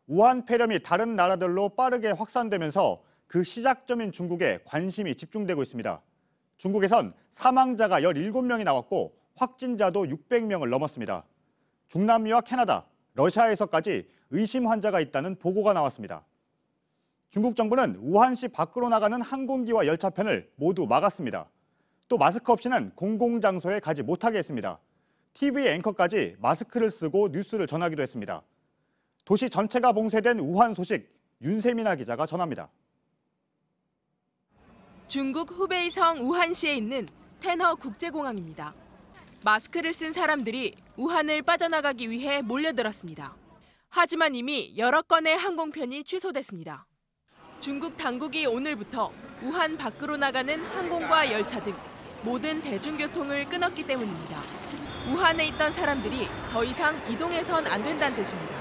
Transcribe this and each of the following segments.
우한 폐렴이 다른 나라들로 빠르게 확산되면서 그 시작점인 중국에 관심이 집중되고 있습니다. 중국에선 사망자가 17명이 나왔고 확진자도 600명을 넘었습니다. 중남미와 캐나다, 러시아에서까지 의심 환자가 있다는 보고가 나왔습니다. 중국 정부는 우한시 밖으로 나가는 항공기와 열차편을 모두 막았습니다. 또 마스크 없이는 공공장소에 가지 못하게 했습니다. TV 앵커까지 마스크를 쓰고 뉴스를 전하기도 했습니다. 도시 전체가 봉쇄된 우한 소식, 윤세민아 기자가 전합니다. 중국 후베이성 우한시에 있는 텐허 국제공항입니다. 마스크를 쓴 사람들이 우한을 빠져나가기 위해 몰려들었습니다. 하지만 이미 여러 건의 항공편이 취소됐습니다. 중국 당국이 오늘부터 우한 밖으로 나가는 항공과 열차 등 모든 대중교통을 끊었기 때문입니다. 우한에 있던 사람들이 더 이상 이동해선 안 된다는 뜻입니다.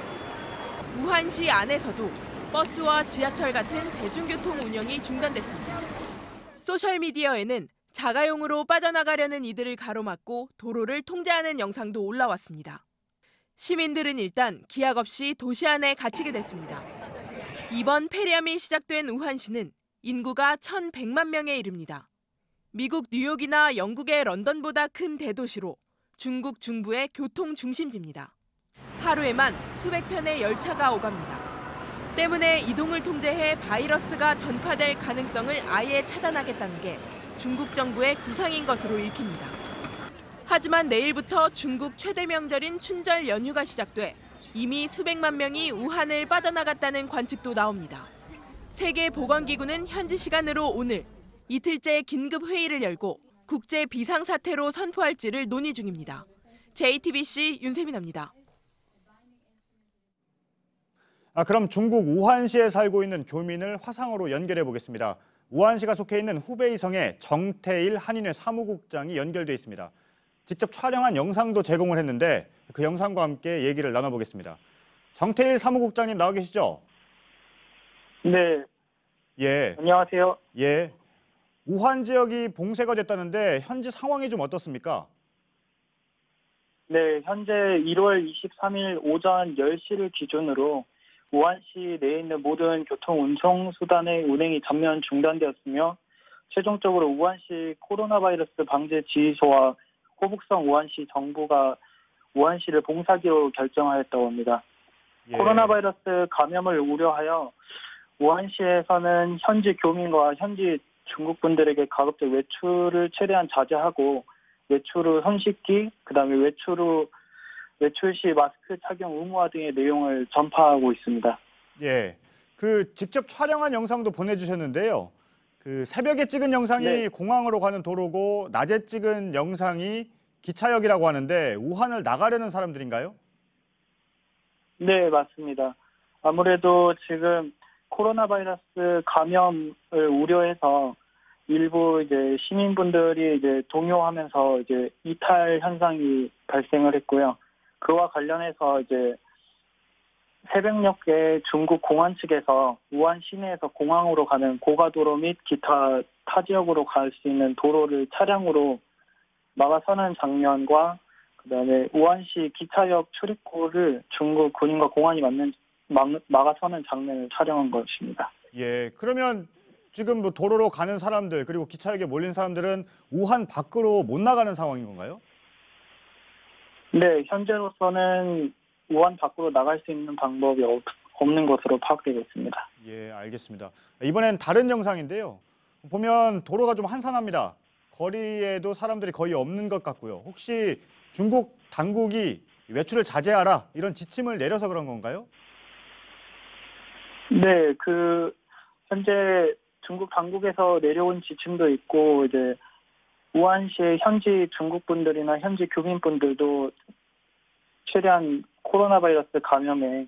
우한시 안에서도 버스와 지하철 같은 대중교통 운영이 중단됐습니다. 소셜미디어에는 자가용으로 빠져나가려는 이들을 가로막고 도로를 통제하는 영상도 올라왔습니다. 시민들은 일단 기약 없이 도시 안에 갇히게 됐습니다. 이번 폐렴이 시작된 우한시는 인구가 1,100만 명에 이릅니다. 미국 뉴욕이나 영국의 런던보다 큰 대도시로 중국 중부의 교통 중심지입니다. 하루에만 수백 편의 열차가 오갑니다. 때문에 이동을 통제해 바이러스가 전파될 가능성을 아예 차단하겠다는 게 중국 정부의 구상인 것으로 읽힙니다. 하지만 내일부터 중국 최대 명절인 춘절 연휴가 시작돼 이미 수백만 명이 우한을 빠져나갔다는 관측도 나옵니다. 세계보건기구는 현지 시간으로 오늘 이틀째 긴급 회의를 열고 국제 비상사태로 선포할지를 논의 중입니다. JTBC 윤세민입니다. 그럼 중국 우한시에 살고 있는 교민을 화상으로 연결해 보겠습니다. 우한시가 속해 있는 후베이성의 정태일 한인회 사무국장이 연결돼 있습니다. 직접 촬영한 영상도 제공을 했는데 그 영상과 함께 얘기를 나눠보겠습니다. 정태일 사무국장님 나와 계시죠? 네. 예. 안녕하세요. 예. 우한 지역이 봉쇄가 됐다는데 현지 상황이 좀 어떻습니까? 네, 현재 1월 23일 오전 10시를 기준으로 우한시 내에 있는 모든 교통 운송 수단의 운행이 전면 중단되었으며 최종적으로 우한시 코로나 바이러스 방제 지휘소와 호북성 우한시 정부가 우한시를 봉사기로 결정하였다고 합니다. 예. 코로나 바이러스 감염을 우려하여 우한시에서는 현지 교민과 현지 중국 분들에게 가급적 외출을 최대한 자제하고 외출 후 손 씻기, 그다음에 외출 시 마스크 착용 의무화 등의 내용을 전파하고 있습니다. 예. 그 직접 촬영한 영상도 보내주셨는데요. 그 새벽에 찍은 영상이 네. 공항으로 가는 도로고 낮에 찍은 영상이 기차역이라고 하는데 우한을 나가려는 사람들인가요? 네, 맞습니다. 아무래도 지금 코로나 바이러스 감염을 우려해서 일부 이제 시민분들이 이제 동요하면서 이제 이탈 현상이 발생을 했고요. 그와 관련해서 이제 새벽녘에 중국 공안 측에서 우한 시내에서 공항으로 가는 고가도로 및 기타 타 지역으로 갈 수 있는 도로를 차량으로 막아서는 장면과 그다음에 우한시 기차역 출입구를 중국 군인과 공안이 막아서는 장면을 촬영한 것입니다. 예. 그러면 지금 뭐 도로로 가는 사람들 그리고 기차역에 몰린 사람들은 우한 밖으로 못 나가는 상황인 건가요? 네, 현재로서는 우한 밖으로 나갈 수 있는 방법이 없는 것으로 파악되고 있습니다. 예, 알겠습니다. 이번엔 다른 영상인데요. 보면 도로가 좀 한산합니다. 거리에도 사람들이 거의 없는 것 같고요. 혹시 중국 당국이 외출을 자제하라 이런 지침을 내려서 그런 건가요? 네, 현재 중국 당국에서 내려온 지침도 있고 이제 우한시의 현지 중국 분들이나 현지 교민분들도 최대한 코로나 바이러스 감염에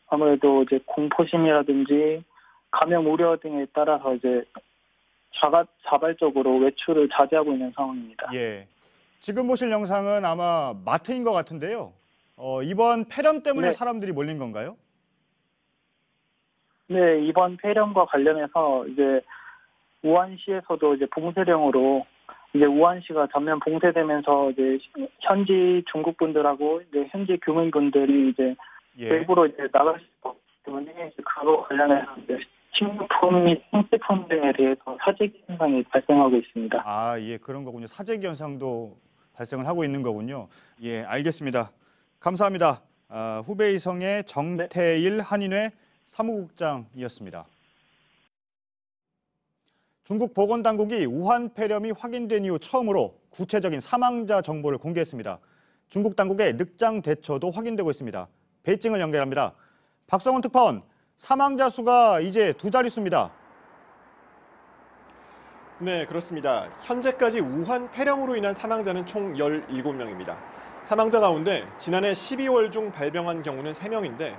아무래도 이제 공포심이라든지 감염 우려 등에 따라서 이제 자발적으로 외출을 자제하고 있는 상황입니다. 예. 지금 보실 영상은 아마 마트인 것 같은데요. 이번 폐렴 때문에 네. 사람들이 몰린 건가요? 네, 이번 폐렴과 관련해서 이제 우한시에서도 이제 봉쇄령으로 이제 우한시가 전면 봉쇄되면서 이제 현지 중국 분들하고 이제 현지 교민분들이 이제 예. 외부로 이제 나갈 수 없기 때문에 이제 그거 관련해서 이제 식료품 및 생필품 등에 대해서 사재기 현상이 발생하고 있습니다. 아, 예, 그런 거군요. 사재기 현상도 발생을 하고 있는 거군요. 예, 알겠습니다. 감사합니다. 후베이성의 정태일 한인회 사무국장이었습니다. 중국 보건당국이 우한 폐렴이 확인된 이후 처음으로 구체적인 사망자 정보를 공개했습니다. 중국 당국의 늑장 대처도 확인되고 있습니다. 베이징을 연결합니다. 박성훈 특파원, 사망자 수가 이제 두 자릿수입니다. 네, 그렇습니다. 현재까지 우한 폐렴으로 인한 사망자는 총 17명입니다. 사망자 가운데 지난해 12월 중 발병한 경우는 3명인데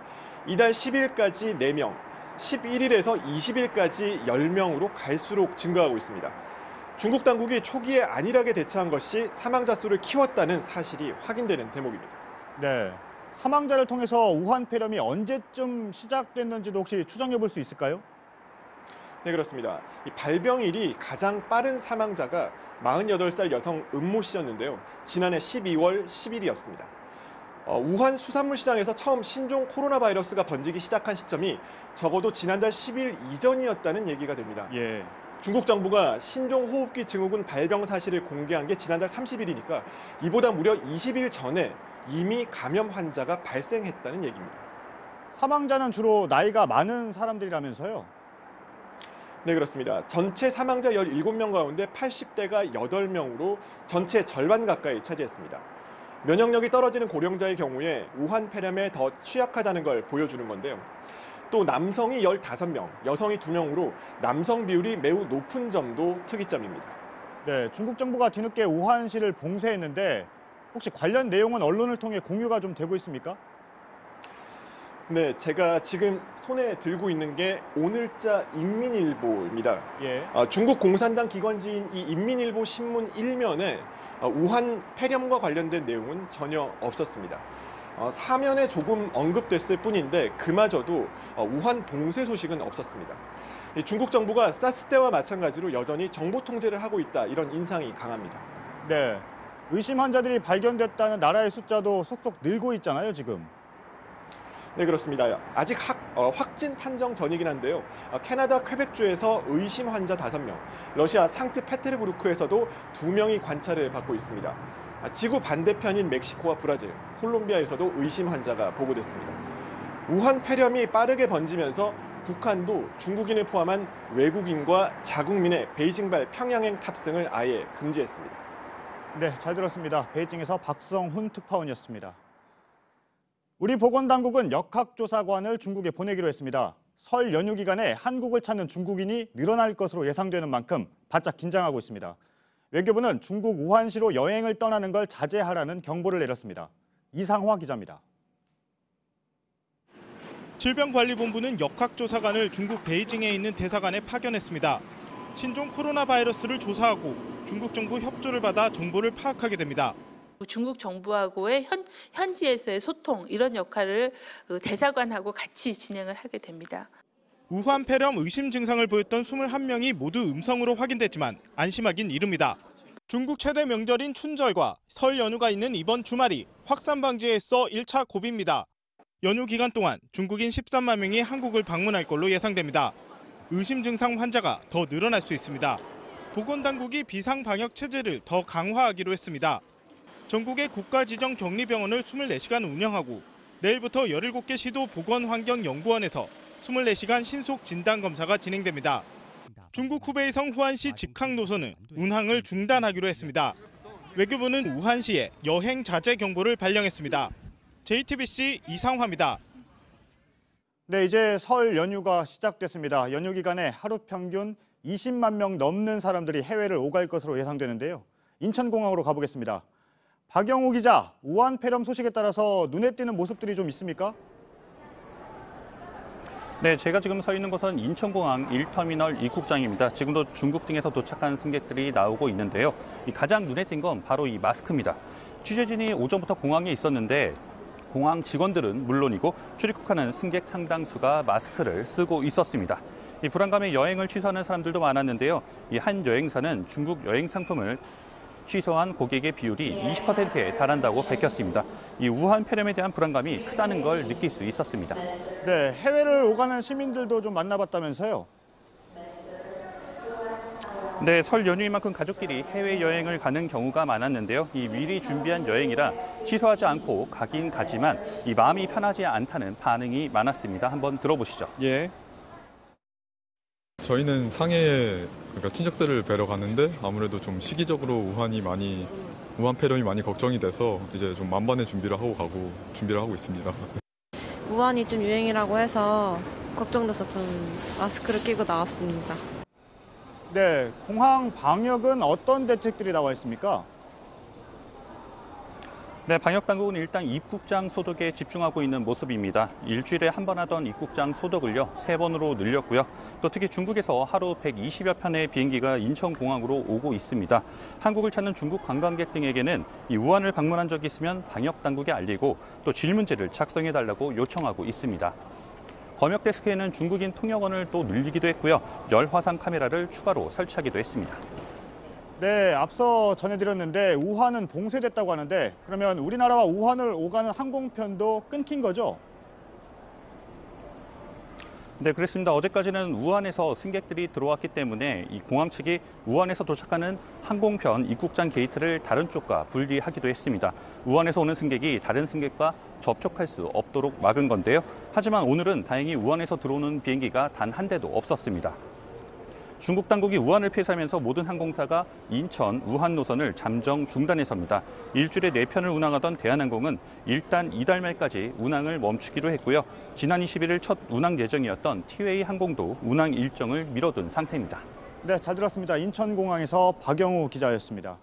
이달 10일까지 4명, 11일에서 20일까지 10명으로 갈수록 증가하고 있습니다. 중국 당국이 초기에 안일하게 대처한 것이 사망자 수를 키웠다는 사실이 확인되는 대목입니다. 네, 사망자를 통해서 우한 폐렴이 언제쯤 시작됐는지도 혹시 추정해 볼 수 있을까요? 네, 그렇습니다. 이 발병일이 가장 빠른 사망자가 48살 여성 은모 씨였는데요. 지난해 12월 10일이었습니다. 우한 수산물 시장에서 처음 신종 코로나 바이러스가 번지기 시작한 시점이 적어도 지난달 10일 이전이었다는 얘기가 됩니다. 예. 중국 정부가 신종 호흡기 증후군 발병 사실을 공개한 게 지난달 30일이니까 이보다 무려 20일 전에 이미 감염 환자가 발생했다는 얘기입니다. 사망자는 주로 나이가 많은 사람들이라면서요? 네, 그렇습니다. 전체 사망자 17명 가운데 80대가 8명으로 전체 절반 가까이 차지했습니다. 면역력이 떨어지는 고령자의 경우에 우한 폐렴에 더 취약하다는 걸 보여주는 건데요. 또 남성이 15명, 여성이 2명으로 남성 비율이 매우 높은 점도 특이점입니다. 네, 중국 정부가 뒤늦게 우한시를 봉쇄했는데 혹시 관련 내용은 언론을 통해 공유가 좀 되고 있습니까? 네, 제가 지금 손에 들고 있는 게 오늘자 인민일보입니다. 예. 중국 공산당 기관지인 이 인민일보 신문 1면에 우한 폐렴과 관련된 내용은 전혀 없었습니다. 사면에 조금 언급됐을 뿐인데 그마저도 우한 봉쇄 소식은 없었습니다. 중국 정부가 사스 때와 마찬가지로 여전히 정보 통제를 하고 있다, 이런 인상이 강합니다. 네, 의심 환자들이 발견됐다는 나라의 숫자도 속속 늘고 있잖아요, 지금. 네, 그렇습니다. 아직 확진 판정 전이긴 한데요. 캐나다 퀘벡주에서 의심 환자 5명, 러시아 상트페테르부르크에서도 2명이 관찰을 받고 있습니다. 지구 반대편인 멕시코와 브라질, 콜롬비아에서도 의심 환자가 보고됐습니다. 우한 폐렴이 빠르게 번지면서 북한도 중국인을 포함한 외국인과 자국민의 베이징발 평양행 탑승을 아예 금지했습니다. 네, 잘 들었습니다. 베이징에서 박성훈 특파원이었습니다. 우리 보건당국은 역학조사관을 중국에 보내기로 했습니다. 설 연휴 기간에 한국을 찾는 중국인이 늘어날 것으로 예상되는 만큼 바짝 긴장하고 있습니다. 외교부는 중국 우한시로 여행을 떠나는 걸 자제하라는 경보를 내렸습니다. 이상화 기자입니다. 질병관리본부는 역학조사관을 중국 베이징에 있는 대사관에 파견했습니다. 신종 코로나 바이러스를 조사하고 중국 정부 협조를 받아 정보를 파악하게 됩니다. 중국 정부하고의 현지에서의 소통, 이런 역할을 대사관하고 같이 진행을 하게 됩니다. 우한 폐렴 의심 증상을 보였던 21명이 모두 음성으로 확인됐지만 안심하긴 이릅니다. 중국 최대 명절인 춘절과 설 연휴가 있는 이번 주말이 확산 방지에 있어 1차 고비입니다. 연휴 기간 동안 중국인 13만 명이 한국을 방문할 걸로 예상됩니다. 의심 증상 환자가 더 늘어날 수 있습니다. 보건당국이 비상 방역 체제를 더 강화하기로 했습니다. 전국의 국가지정 격리병원을 24시간 운영하고 내일부터 17개 시도 보건환경연구원에서 24시간 신속 진단검사가 진행됩니다. 중국 후베이성 후안시 직항 노선은 운항을 중단하기로 했습니다. 외교부는 우한시에 여행 자제 경보를 발령했습니다. JTBC 이상화입니다. 네, 이제 설 연휴가 시작됐습니다. 연휴 기간에 하루 평균 20만 명 넘는 사람들이 해외를 오갈 것으로 예상되는데요. 인천공항으로 가보겠습니다. 박영우 기자, 우한 폐렴 소식에 따라서 눈에 띄는 모습들이 좀 있습니까? 네, 제가 지금 서 있는 곳은 인천공항 1터미널 입국장입니다. 지금도 중국 등에서 도착한 승객들이 나오고 있는데요. 가장 눈에 띈 건 바로 이 마스크입니다. 취재진이 오전부터 공항에 있었는데 공항 직원들은 물론이고 출입국하는 승객 상당수가 마스크를 쓰고 있었습니다. 이 불안감에 여행을 취소하는 사람들도 많았는데요. 이 한 여행사는 중국 여행 상품을 취소한 고객의 비율이 20%에 달한다고 밝혔습니다. 이 우한 폐렴에 대한 불안감이 크다는 걸 느낄 수 있었습니다. 네, 해외를 오가는 시민들도 좀 만나봤다면서요? 네, 설 연휴인 만큼 가족끼리 해외여행을 가는 경우가 많았는데요. 이 미리 준비한 여행이라 취소하지 않고 가긴 가지만 이 마음이 편하지 않다는 반응이 많았습니다. 한번 들어보시죠. 예. 저희는 상해에 그러니까 친척들을 뵈러 갔는데 아무래도 좀 시기적으로 우한 폐렴이 많이 걱정이 돼서 이제 좀 만반의 준비를 하고 있습니다. 우한이 좀 유행이라고 해서 걱정돼서 좀 마스크를 끼고 나왔습니다. 네, 공항 방역은 어떤 대책들이 나와 있습니까? 네, 방역당국은 일단 입국장 소독에 집중하고 있는 모습입니다. 일주일에 한 번 하던 입국장 소독을요, 3번으로 늘렸고요. 또 특히 중국에서 하루 120여 편의 비행기가 인천공항으로 오고 있습니다. 한국을 찾는 중국 관광객 등에게는 이 우한을 방문한 적이 있으면 방역당국에 알리고 또 질문지를 작성해달라고 요청하고 있습니다. 검역 데스크에는 중국인 통역원을 또 늘리기도 했고요. 열화상 카메라를 추가로 설치하기도 했습니다. 네, 앞서 전해드렸는데 우한은 봉쇄됐다고 하는데 그러면 우리나라와 우한을 오가는 항공편도 끊긴 거죠? 네, 그렇습니다. 어제까지는 우한에서 승객들이 들어왔기 때문에 이 공항 측이 우한에서 도착하는 항공편 입국장 게이트를 다른 쪽과 분리하기도 했습니다. 우한에서 오는 승객이 다른 승객과 접촉할 수 없도록 막은 건데요. 하지만 오늘은 다행히 우한에서 들어오는 비행기가 단 한 대도 없었습니다. 중국 당국이 우한을 폐쇄하면서 모든 항공사가 인천, 우한 노선을 잠정 중단해서입니다. 일주일에 4편을 운항하던 대한항공은 일단 이달 말까지 운항을 멈추기로 했고요. 지난 21일 첫 운항 예정이었던 티웨이 항공도 운항 일정을 미뤄둔 상태입니다. 네, 잘 들었습니다. 인천공항에서 박영우 기자였습니다.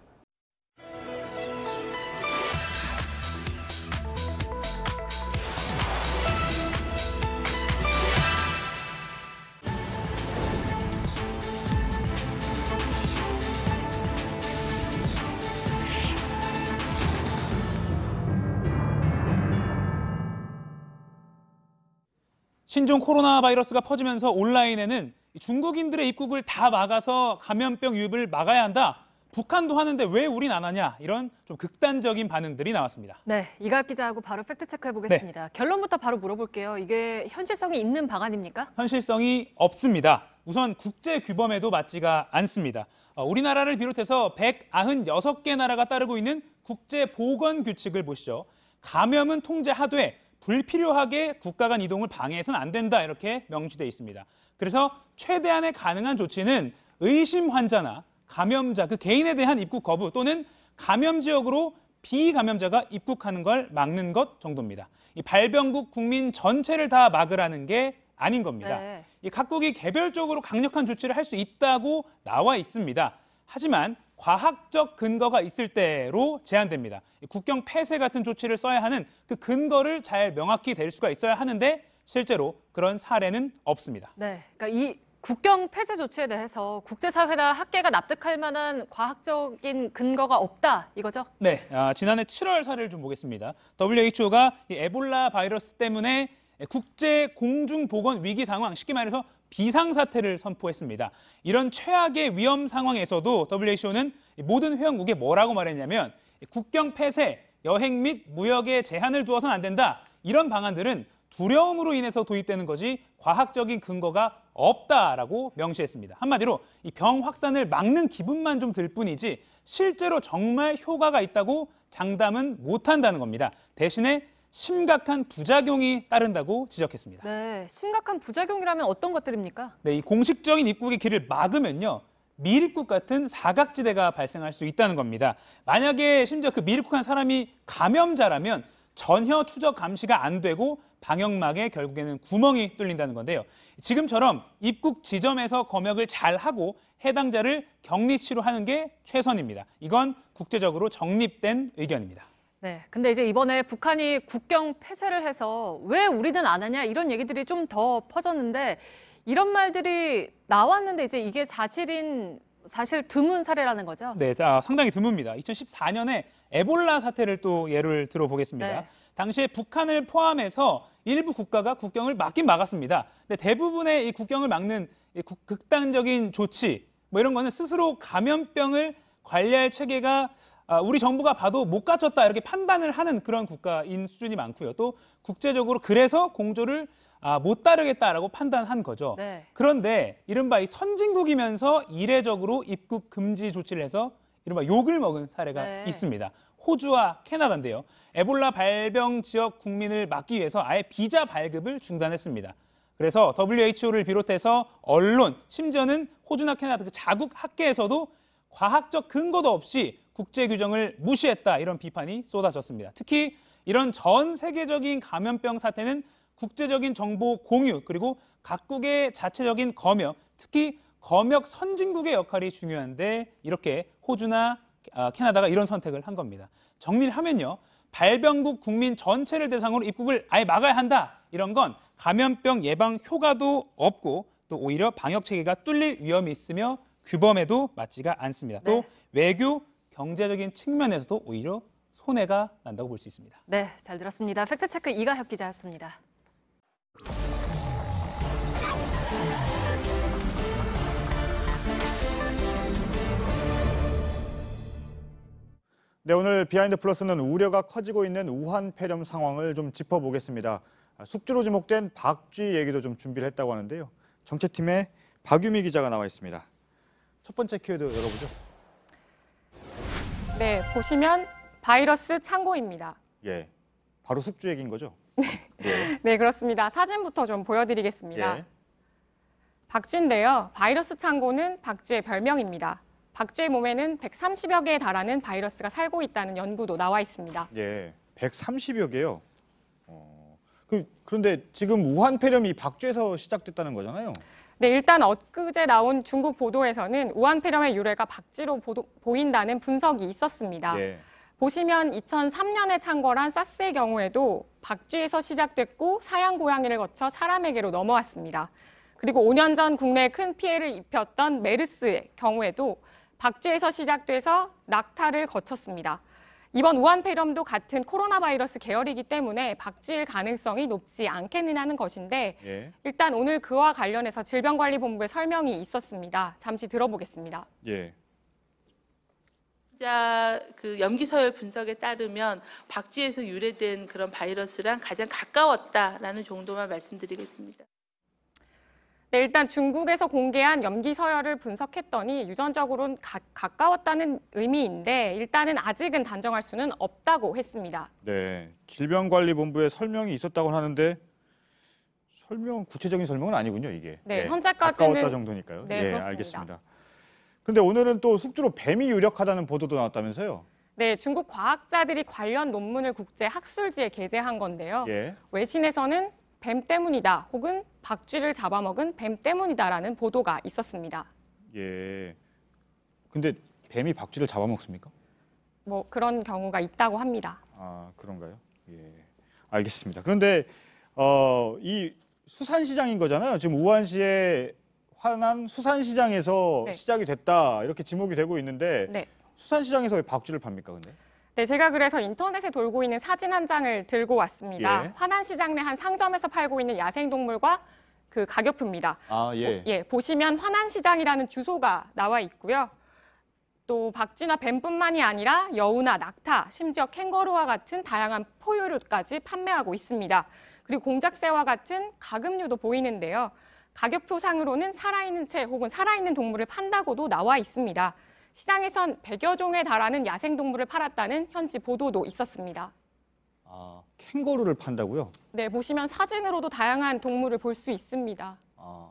신종 코로나 바이러스가 퍼지면서 온라인에는 중국인들의 입국을 다 막아서 감염병 유입을 막아야 한다. 북한도 하는데 왜 우린 안 하냐. 이런 좀 극단적인 반응들이 나왔습니다. 네, 이각 기자하고 바로 팩트체크해 보겠습니다. 네. 결론부터 바로 물어볼게요. 이게 현실성이 있는 방안입니까? 현실성이 없습니다. 우선 국제 규범에도 맞지가 않습니다. 우리나라를 비롯해서 196개 나라가 따르고 있는 국제 보건 규칙을 보시죠. 감염은 통제하되 불필요하게 국가 간 이동을 방해해서는 안 된다 이렇게 명시되어 있습니다. 그래서 최대한의 가능한 조치는 의심 환자나 감염자 그 개인에 대한 입국 거부 또는 감염 지역으로 비감염자가 입국하는 걸 막는 것 정도입니다. 이 발병국 국민 전체를 다 막으라는 게 아닌 겁니다. 네. 이 각국이 개별적으로 강력한 조치를 할 수 있다고 나와 있습니다. 하지만 과학적 근거가 있을 때로 제한됩니다. 국경 폐쇄 같은 조치를 써야 하는 그 근거를 잘 명확히 댈 수가 있어야 하는데 실제로 그런 사례는 없습니다. 네, 그러니까 이 국경 폐쇄 조치에 대해서 국제사회나 학계가 납득할 만한 과학적인 근거가 없다 이거죠? 네, 지난해 7월 사례를 좀 보겠습니다. WHO가 이 에볼라 바이러스 때문에 국제 공중보건 위기 상황, 쉽게 말해서 비상사태를 선포했습니다. 이런 최악의 위험 상황에서도 WHO는 모든 회원국에 뭐라고 말했냐면 국경 폐쇄, 여행 및 무역에 제한을 두어서는 안 된다. 이런 방안들은 두려움으로 인해서 도입되는 거지 과학적인 근거가 없다라고 명시했습니다. 한마디로 이 병 확산을 막는 기분만 좀 들 뿐이지 실제로 정말 효과가 있다고 장담은 못한다는 겁니다. 대신에 심각한 부작용이 따른다고 지적했습니다. 네, 심각한 부작용이라면 어떤 것들입니까? 네, 이 공식적인 입국의 길을 막으면요. 미입국 같은 사각지대가 발생할 수 있다는 겁니다. 만약에 심지어 그 미입국한 사람이 감염자라면 전혀 추적 감시가 안 되고 방역막에 결국에는 구멍이 뚫린다는 건데요. 지금처럼 입국 지점에서 검역을 잘 하고 해당자를 격리치료 하는 게 최선입니다. 이건 국제적으로 정립된 의견입니다. 네, 근데 이제 이번에 북한이 국경 폐쇄를 해서 왜 우리는 안 하냐 이런 얘기들이 좀 더 퍼졌는데 이런 말들이 나왔는데 이제 이게 사실 드문 사례라는 거죠? 네, 상당히 드뭅니다. 2014년에 에볼라 사태를 또 예를 들어보겠습니다. 네. 당시에 북한을 포함해서 일부 국가가 국경을 막긴 막았습니다. 근데 대부분의 이 국경을 막는 이 극단적인 조치, 뭐 이런 거는 스스로 감염병을 관리할 체계가 우리 정부가 봐도 못 갖췄다 이렇게 판단을 하는 그런 국가인 수준이 많고요. 또 국제적으로 그래서 공조를 못 따르겠다라고 판단한 거죠. 네. 그런데 이른바 이 선진국이면서 이례적으로 입국 금지 조치를 해서 이른바 욕을 먹은 사례가 네. 있습니다. 호주와 캐나다인데요. 에볼라 발병 지역 국민을 막기 위해서 아예 비자 발급을 중단했습니다. 그래서 WHO를 비롯해서 언론, 심지어는 호주나 캐나다 그 자국 학계에서도 과학적 근거도 없이 국제 규정을 무시했다 이런 비판이 쏟아졌습니다. 특히 이런 전 세계적인 감염병 사태는 국제적인 정보 공유 그리고 각국의 자체적인 검역, 특히 검역 선진국의 역할이 중요한데 이렇게 호주나 캐나다가 이런 선택을 한 겁니다. 정리를 하면요. 발병국 국민 전체를 대상으로 입국을 아예 막아야 한다. 이런 건 감염병 예방 효과도 없고 또 오히려 방역 체계가 뚫릴 위험이 있으며 규범에도 맞지가 않습니다. 또 외교, 경제적인 측면에서도 오히려 손해가 난다고 볼 수 있습니다. 네, 잘 들었습니다. 팩트체크 이가혁 기자였습니다. 네, 오늘 비하인드 플러스는 우려가 커지고 있는 우한 폐렴 상황을 좀 짚어보겠습니다. 숙주로 지목된 박쥐 얘기도 좀 준비를 했다고 하는데요. 정책팀의 박유미 기자가 나와 있습니다. 첫 번째 키워드 열어보죠. 네, 보시면 바이러스 창고입니다. 예, 바로 숙주 얘기인 거죠? 네. 네, 그렇습니다. 사진부터 좀 보여드리겠습니다. 예. 박쥐인데요. 바이러스 창고는 박쥐의 별명입니다. 박쥐의 몸에는 130여 개에 달하는 바이러스가 살고 있다는 연구도 나와 있습니다. 예, 130여 개요. 그런데 지금 우한 폐렴이 박쥐에서 시작됐다는 거잖아요. 네, 일단 엊그제 나온 중국 보도에서는 우한 폐렴의 유래가 박쥐로 보인다는 분석이 있었습니다. 예. 보시면 2003년에 창궐한 사스의 경우에도 박쥐에서 시작됐고 사양 고양이를 거쳐 사람에게로 넘어왔습니다. 그리고 5년 전 국내에 큰 피해를 입혔던 메르스의 경우에도 박쥐에서 시작돼서 낙타를 거쳤습니다. 이번 우한 폐렴도 같은 코로나 바이러스 계열이기 때문에 박쥐일 가능성이 높지 않겠느냐는 것인데 예. 일단 오늘 그와 관련해서 질병관리본부의 설명이 있었습니다. 잠시 들어보겠습니다. 예. 그 염기 서열 분석에 따르면 박쥐에서 유래된 그런 바이러스랑 가장 가까웠다라는 정도만 말씀드리겠습니다. 네, 일단 중국에서 공개한 염기 서열을 분석했더니 유전적으로는 가까웠다는 의미인데 일단은 아직은 단정할 수는 없다고 했습니다. 네, 질병관리본부의 설명이 있었다고 하는데 구체적인 설명은 아니군요, 이게. 네, 예, 현재까지는 가까웠다 정도니까요. 네, 예, 그렇습니다. 알겠습니다. 근데 오늘은 또 숙주로 뱀이 유력하다는 보도도 나왔다면서요? 네, 중국 과학자들이 관련 논문을 국제 학술지에 게재한 건데요. 예. 외신에서는 뱀 때문이다 혹은 박쥐를 잡아먹은 뱀 때문이다라는 보도가 있었습니다. 예. 근데 뱀이 박쥐를 잡아먹습니까? 뭐 그런 경우가 있다고 합니다. 아, 그런가요? 예. 알겠습니다. 그런데 이 수산시장인 거잖아요. 지금 우한시의 화난 수산시장에서 네. 시작이 됐다 이렇게 지목이 되고 있는데 네. 수산시장에서 왜 박쥐를 팝니까, 근데? 네, 제가 그래서 인터넷에 돌고 있는 사진 한 장을 들고 왔습니다. 예. 화난시장 내 한 상점에서 팔고 있는 야생동물과 그 가격표입니다. 아, 예. 보시면 화난시장이라는 주소가 나와 있고요. 또 박쥐나 뱀뿐만이 아니라 여우나 낙타, 심지어 캥거루와 같은 다양한 포유류까지 판매하고 있습니다. 그리고 공작새와 같은 가금류도 보이는데요. 가격표상으로는 살아있는 채 혹은 살아있는 동물을 판다고도 나와 있습니다. 시장에선 100여 종에 달하는 야생동물을 팔았다는 현지 보도도 있었습니다. 아, 캥거루를 판다고요? 네, 보시면 사진으로도 다양한 동물을 볼 수 있습니다. 아,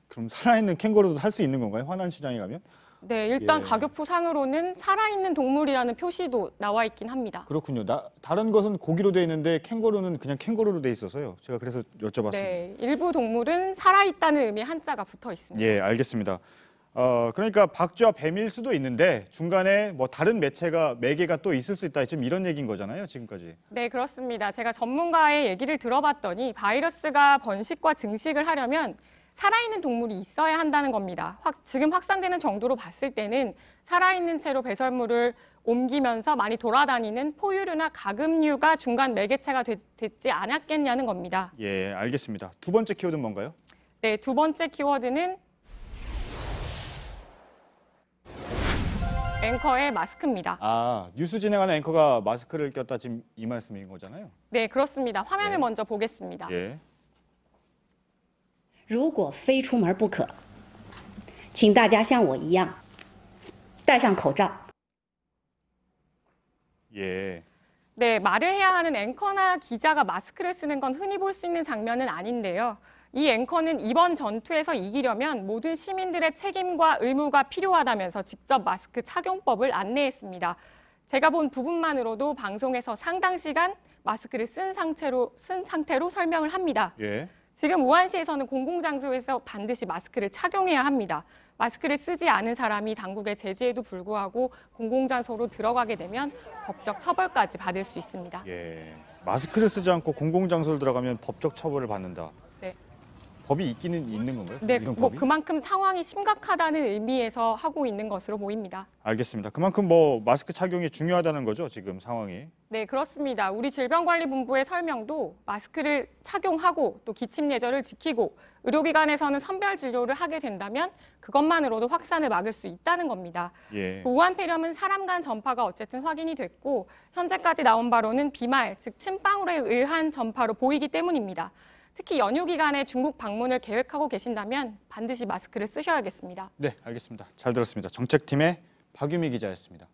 그럼 살아있는 캥거루도 살 수 있는 건가요? 화난시장에 가면? 네, 일단 예. 가격표상으로는 살아있는 동물이라는 표시도 나와 있긴 합니다. 그렇군요. 다른 것은 고기로 돼 있는데 캥거루는 그냥 캥거루로 돼 있어서요. 제가 그래서 여쭤봤습니다. 네, 일부 동물은 살아있다는 의미의 한자가 붙어 있습니다. 예, 알겠습니다. 그러니까 박쥐와 뱀일 수도 있는데 중간에 뭐 다른 매개가 또 있을 수 있다. 지금 이런 얘기인 거잖아요, 지금까지. 네, 그렇습니다. 제가 전문가의 얘기를 들어봤더니 바이러스가 번식과 증식을 하려면 살아있는 동물이 있어야 한다는 겁니다. 지금 확산되는 정도로 봤을 때는 살아있는 채로 배설물을 옮기면서 많이 돌아다니는 포유류나 가금류가 중간 매개체가 됐지 않았겠냐는 겁니다. 예, 알겠습니다. 두 번째 키워드는 뭔가요? 네, 두 번째 키워드는 앵커의 마스크입니다. 아, 뉴스 진행하는 앵커가 마스크를 꼈다 지금 이 말씀인 거잖아요. 네, 그렇습니다. 화면을 네. 먼저 보겠습니다. 예. 如果非出门不可，请大家像我一样戴上口罩。 예. 네, 말을 해야 하는 앵커나 기자가 마스크를 쓰는 건 흔히 볼 수 있는 장면은 아닌데요. 이 앵커는 이번 전투에서 이기려면 모든 시민들의 책임과 의무가 필요하다면서 직접 마스크 착용법을 안내했습니다. 제가 본 부분만으로도 방송에서 상당 시간 마스크를 쓴 상태로 설명을 합니다. 예. 지금 우한시에서는 공공장소에서 반드시 마스크를 착용해야 합니다. 마스크를 쓰지 않은 사람이 당국의 제지에도 불구하고 공공장소로 들어가게 되면 법적 처벌까지 받을 수 있습니다. 예. 마스크를 쓰지 않고 공공장소를 들어가면 법적 처벌을 받는다. 네. 법이 있기는 있는 건가요? 네, 이런 뭐 법이? 그만큼 상황이 심각하다는 의미에서 하고 있는 것으로 보입니다. 알겠습니다. 그만큼 뭐 마스크 착용이 중요하다는 거죠, 지금 상황이. 네, 그렇습니다. 우리 질병관리본부의 설명도 마스크를 착용하고 또 기침 예절을 지키고 의료기관에서는 선별 진료를 하게 된다면 그것만으로도 확산을 막을 수 있다는 겁니다. 예. 우한 폐렴은 사람 간 전파가 어쨌든 확인이 됐고 현재까지 나온 바로는 비말, 즉 침방울에 의한 전파로 보이기 때문입니다. 특히 연휴 기간에 중국 방문을 계획하고 계신다면 반드시 마스크를 쓰셔야겠습니다. 네, 알겠습니다. 잘 들었습니다. 정책팀의 박유미 기자였습니다.